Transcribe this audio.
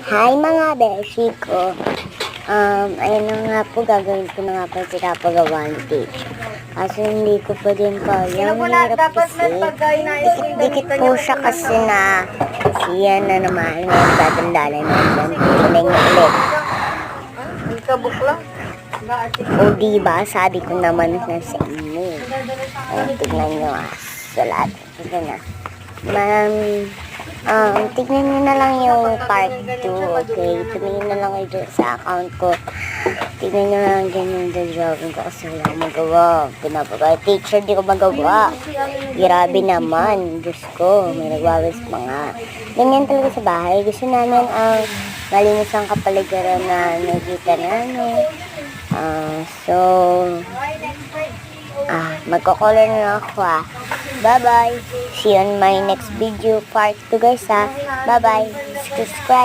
Hi mga beshi ko. Ayun na nga po, gagawin ko na nga po pinapagawa ng teacher. Kaso hindi ko pa din pa yan. Hirap kasi. Dikit po siya kasi na siya na naman. Nagdadandala na yan. Tuloy niya ulit. O diba, sabi ko naman na sa inyo. Tignan nyo sulat. Tignan na. Tignan nyo na lang yung part 2, okay? Tumingin na lang kayo dyan sa account ko. Tignan nyo na lang dyan yung drawing ko kasi wala akong magawa. Pinapagawa. Teacher, di ko magawa. Grabe naman. Diyos ko, may nagwawis pa nga. Ganyan talaga sa bahay. Gusto namin ang malinis ang kapaligiran na nakita namin. Magko-color na ako Bye-bye. See you on my next video part 2 guys Bye-bye. Subscribe.